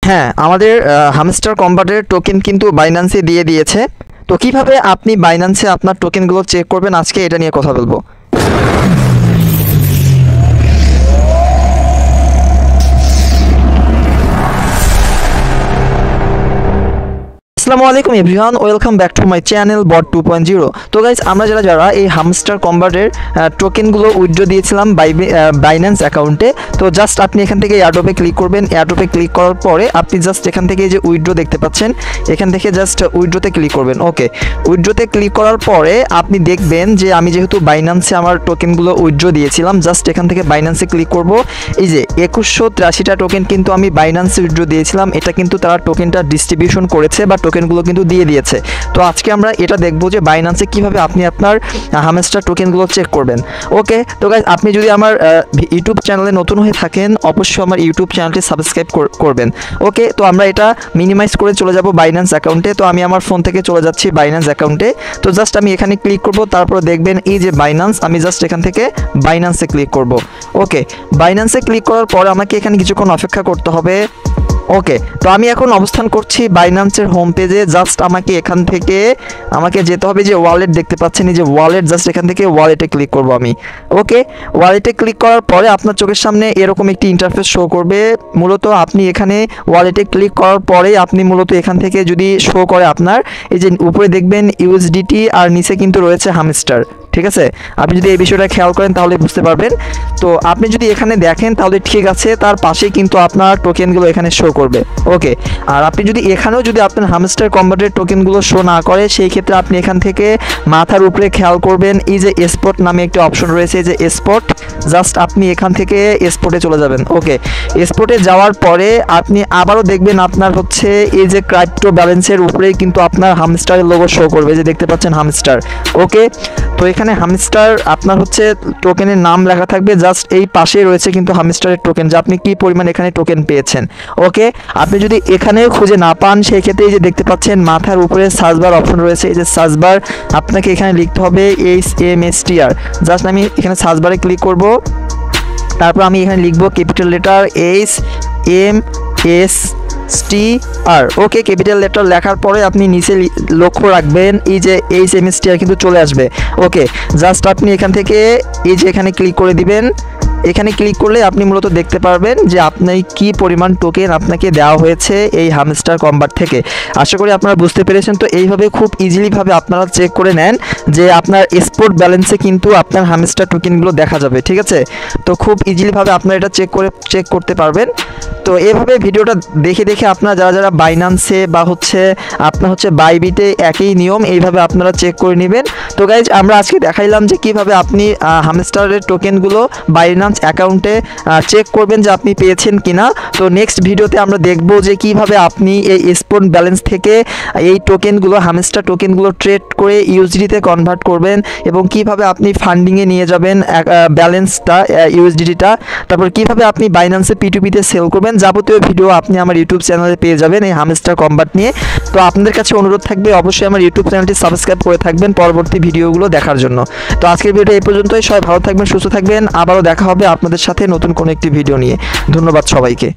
হ্যাঁ, আমাদের hamster কম্বাটের token কিন্তু বাইন্যান্সে দিয়ে দিয়েছে। তো কিভাবে আপনি বাইন্যান্সে আপনার টোকেনগুলো চেক করবেন, আজকে এটা নিয়ে কথা বলবো। আসসালামু আলাইকুম everyone, welcome back to my channel bot 2.0। তো গাইজ, আমরা যারা এই হামস্টার কম্বাটের টোকেনগুলো উইথড্র দিয়েছিলাম বাইন্যান্স অ্যাকাউন্টে, তো জাস্ট আপনি এখান থেকে এয়ারড্রপে ক্লিক করবেন। এয়ারড্রপে ক্লিক করার পরে আপনি জাস্ট এখান থেকে যে উইথড্র দেখতে পাচ্ছেন, এখান থেকে জাস্ট উইথড্রতে ক্লিক করবেন। ওকে, উইথড্রতে ক্লিক করার পরে আপনি দেখবেন যে আমি যেহেতু বাইন্যান্সে আমার টোকেনগুলো উইথড্র দিয়েছিলাম, জাস্ট এখান থেকে বাইন্যান্সে ক্লিক করব। এই যে 2183টা টোকেন কিন্তু আমি বাইন্যান্সে উইথড্র দিয়েছিলাম, এটা কিন্তু তারা টোকেনটা ডিস্ট্রিবিউশন করেছে বা টোকেনগুলো কিন্তু দিয়ে দিয়েছে। তো আজকে আমরা এটা দেখবো যে বাইন্যান্সে কিভাবে আপনি আপনার হামস্টার টোকেনগুলো চেক করবেন। ওকে, তো গাইজ, আপনি যদি আমার ইউটিউব চ্যানেলে নতুন হয়ে থাকেন, অবশ্যই আমার ইউটিউব চ্যানেলটি সাবস্ক্রাইব করবেন। ওকে, তো আমরা এটা মিনিমাইজ করে চলে যাব বাইন্যান্স অ্যাকাউন্টে। তো আমি আমার ফোন থেকে চলে যাচ্ছি বাইন্যান্স অ্যাকাউন্টে। তো জাস্ট আমি এখানে ক্লিক করব, তারপর দেখবেন এই যে বাইন্যান্স, আমি জাস্ট এখান থেকে বাইন্যান্সে ক্লিক করব। ওকে, বাইন্যান্সে ক্লিক করার পর আমাকে এখানে কিছুক্ষণ অপেক্ষা করতে হবে। ওকে, তো আমি এখন অবস্থান করছি বাইন্যান্সের হোম পেজে। জাস্ট আমাকে এখান থেকে যেতে হবে যে ওয়ালেট দেখতে পাচ্ছেন, এই যে ওয়ালেট, জাস্ট এখান থেকে ওয়ালেটে ক্লিক করব আমি। ওকে, ওয়ালেটে ক্লিক করার পরে আপনার চোখের সামনে এরকম একটি ইন্টারফেস শো করবে। মূলত আপনি এখানে ওয়ালেটে ক্লিক করার পরে আপনি মূলত এখান থেকে যদি শো করে আপনার এই যে উপরে দেখবেন ইউএসডিটি আর নিচে কিন্তু রয়েছে হামস্টার। ঠিক আছে, আপনি যদি এই বিষয়টা খেয়াল করেন তাহলে বুঝতে পারবেন। তো আপনি যদি এখানে দেখেন তাহলে ঠিক আছে, তার পাশেই কিন্তু আপনার টোকেনগুলো এখানে শো করবে। ওকে, আর আপনি যদি এখানেও যদি আপনার হামস্টার কম্বাটের টোকেনগুলো শো না করে, সেই ক্ষেত্রে আপনি এখান থেকে মাথার উপরে খেয়াল করবেন এই যে স্পট নামে একটি অপশন রয়েছে, এই যে স্পট, জাস্ট আপনি এখান থেকে স্পটে চলে যাবেন। ওকে, স্পটে যাওয়ার পরে আপনি আবারও দেখবেন আপনার হচ্ছে এই যে ক্রাইপ্টো ব্যালেন্সের উপরেই কিন্তু আপনার হামস্টারের লোগো শো করবে, যে দেখতে পাচ্ছেন হামস্টার। ওকে, তো এখানে হামস্টার আপনার হচ্ছে টোকেনের নাম লেখা থাকবে, জাস্ট এই পাশেই রয়েছে কিন্তু হামস্টারের টোকেন, যে আপনি কি পরিমাণ এখানে টোকেন পেয়েছেন। ওকে, আপনি যদি এখানেও খুঁজে না পান, সেই ক্ষেত্রে এই যে দেখতে পাচ্ছেন মাথার উপরে সার্চবার অপশন রয়েছে, এই যে সার্চবার, আপনাকে এখানে লিখতে হবে HMSTR। জাস্ট আমি এখানে সার্চবারে ক্লিক করব, তারপর আমি এখানে লিখব ক্যাপিটাল লেটার HMSTR। ওকে, ক্যাপিটাল লেটার লেখার পরে আপনি নিচে লক্ষ্য রাখবেন এই যে HMSTR কিন্তু চলে আসবে। ওকে, জাস্ট আপনি এখান থেকে এই যে এখানে ক্লিক করে দিবেন। এখানে ক্লিক করলে আপনি মূলত দেখতে পারবেন যে আপনি কি পরিমাণ টোকেন আপনাকে দেওয়া হয়েছে এই হামস্টার কম্বাট থেকে। আশা করি আপনারা বুঝতে পেরেছেন। তো এইভাবে খুব ইজিলিভাবে আপনারা চেক করে নেন যে আপনার স্পট ব্যালেন্সে কিন্তু আপনার হামস্টার টোকেনগুলো দেখা যাবে। ঠিক আছে, তো খুব ইজিলিভাবে আপনারা এটা চেক করতে পারবেন। তো এভাবে ভিডিওটা দেখে আপনারা যারা বাইন্যান্সে বা আপনার বাইবিটে একই নিয়ম, এইভাবে আপনারা চেক করে নেবেন। তো গাইজ, আমরা আজকে দেখাইলাম যে কিভাবে আপনি হামস্টারের টোকেনগুলো বাইন্যান্স অ্যাকাউন্টে চেক করবেন যে আপনি পেয়েছেন কিনা। তো নেক্সট ভিডিওতে আমরা দেখব যে কিভাবে আপনি এই স্পট ব্যালেন্স থেকে এই টোকেনগুলো হামস্টার টোকেনগুলো ট্রেড করে ইউএসডিতে কনভার্ট করবেন, এবং কিভাবে আপনি ফান্ডিংয়ে নিয়ে যাবেন ব্যালেন্সটা, ইউএসডিটা, তারপর কিভাবে আপনি বাইন্যান্সে P2P-তে সেল করবেন। যাবতীয় ভিডিও আপনি আমার ইউটিউব চ্যানেলে পেয়ে যাবেন এই হামস্টার কম্বাট নিয়ে। তো আপনাদের কাছে অনুরোধ থাকবে অবশ্যই আমার ইউটিউব চ্যানেলটি সাবস্ক্রাইব করে থাকবেন পরবর্তী ভিডিওগুলো দেখার জন্য। তো আজকের ভিডিওটা এই পর্যন্তই। সবাই ভালো থাকবেন, সুস্থ থাকবেন। আবারও দেখা হবে আপনাদের সাথে নতুন কোনো একটি ভিডিও নিয়ে। ধন্যবাদ সবাইকে।